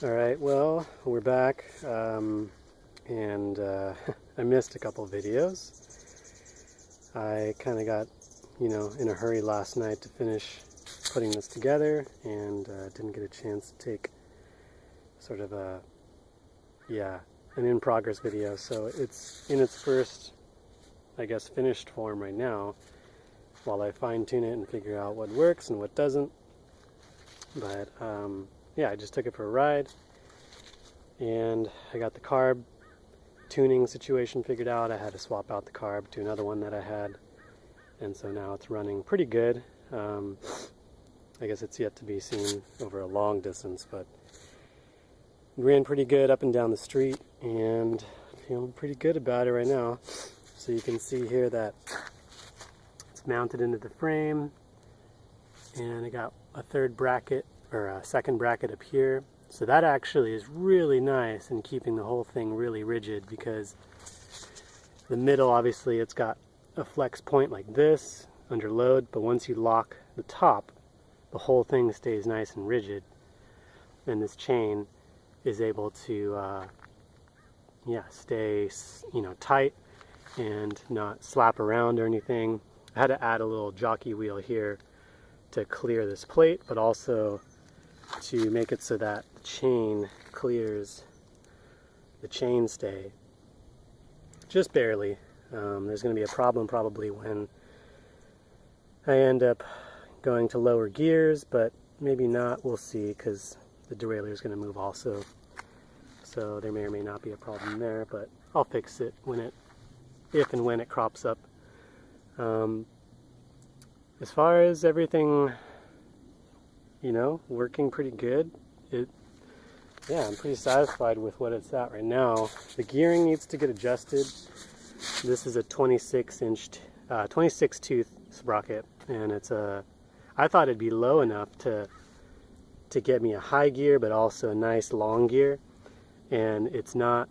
Alright, well, we're back, and I missed a couple videos. I kind of got, in a hurry last night to finish putting this together, and didn't get a chance to take sort of an in-progress video. So it's in its first, I guess, finished form right now, while I fine-tune it and figure out what works and what doesn't. But yeah, I just took it for a ride, and I got the carb tuning situation figured out. I had to swap out the carb to another one that I had, and so now it's running pretty good. I guess it's yet to be seen over a long distance, but it ran pretty good up and down the street, and feeling pretty good about it right now. So you can see here that it's mounted into the frame, and I got a third bracket, or a second bracket up here. So that actually is really nice in keeping the whole thing really rigid, because the middle, obviously it's got a flex point like this under load, but once you lock the top, the whole thing stays nice and rigid, and this chain is able to stay tight and not slap around or anything. I had to add a little jockey wheel here to clear this plate, but also to make it so that the chain clears the chainstay just barely. There's going to be a problem probably when I end up going to lower gears, but maybe not, we'll see, because the derailleur is going to move also. So there may or may not be a problem there, but I'll fix it if and when it crops up. As far as everything, working pretty good. I'm pretty satisfied with what it's at right now. The gearing needs to get adjusted. This is a 26 tooth sprocket, and I thought it'd be low enough to get me a high gear, but also a nice long gear, and it's not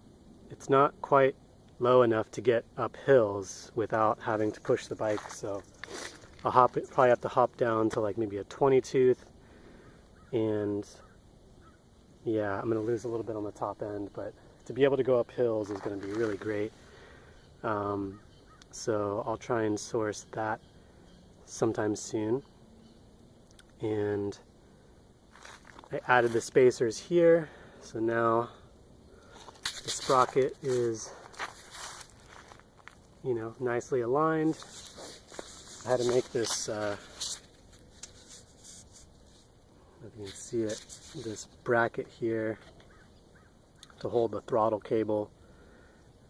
quite low enough to get up hills without having to push the bike. So I'll probably have to hop down to like maybe a 20 tooth, and yeah, I'm going to lose a little bit on the top end, but to be able to go up hills is going to be really great. So I'll try and source that sometime soon. And I added the spacers here, so now the sprocket is nicely aligned. I had to make this if you can see it, this bracket here to hold the throttle cable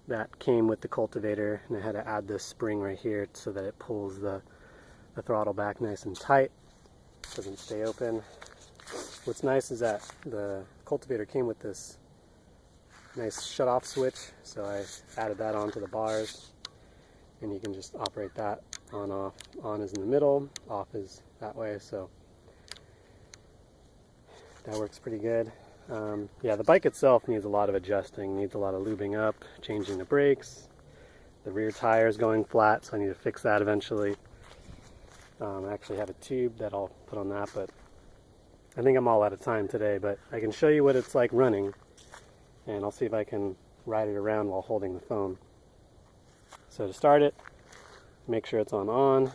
that came with the cultivator, and I had to add this spring right here so that it pulls the throttle back nice and tight, doesn't stay open. What's nice is that the cultivator came with this nice shut-off switch, so I added that onto the bars, and you can just operate that on, off. On is in the middle, off is that way, so that works pretty good. Yeah, the bike itself needs a lot of adjusting, needs a lot of lubing up, changing the brakes. The rear tire is going flat, so I need to fix that eventually. I actually have a tube that I'll put on that, but I think I'm all out of time today, but I can show you what it's like running, and I'll see if I can ride it around while holding the phone. So to start it, make sure it's on.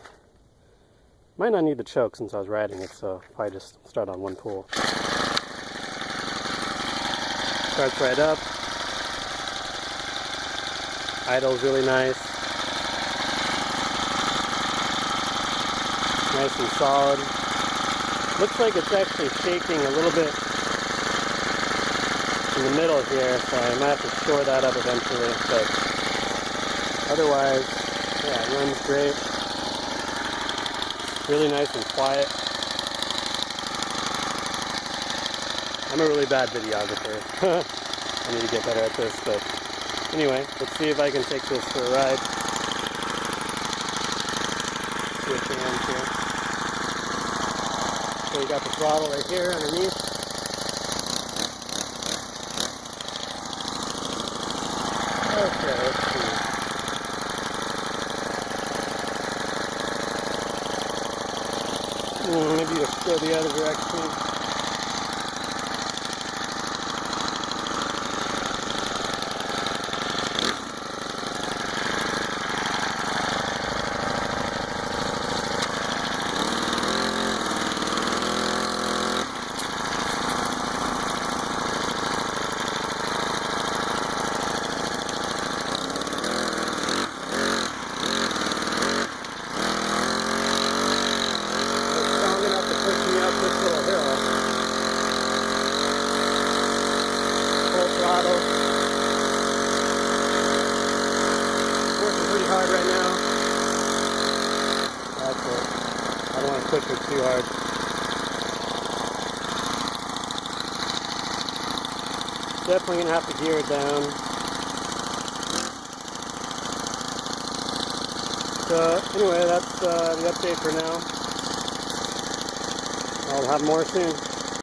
Might not need the choke since I was riding it, so I'll probably just start on one pull. Starts right up. Idle's really nice. Nice and solid. Looks like it's actually shaking a little bit in the middle here, so I might have to shore that up eventually, but otherwise, yeah, it runs great. Really nice and quiet. I'm a really bad videographer. I need to get better at this, but anyway, let's see if I can take this for a ride. Switch hands here. So you got the throttle right here underneath. Okay, let's see. Maybe you'll go the other direction. throttle. Working pretty hard right now. That's it. I don't want to push it too hard. Definitely going to have to gear it down. So anyway, that's the update for now. I'll have more soon.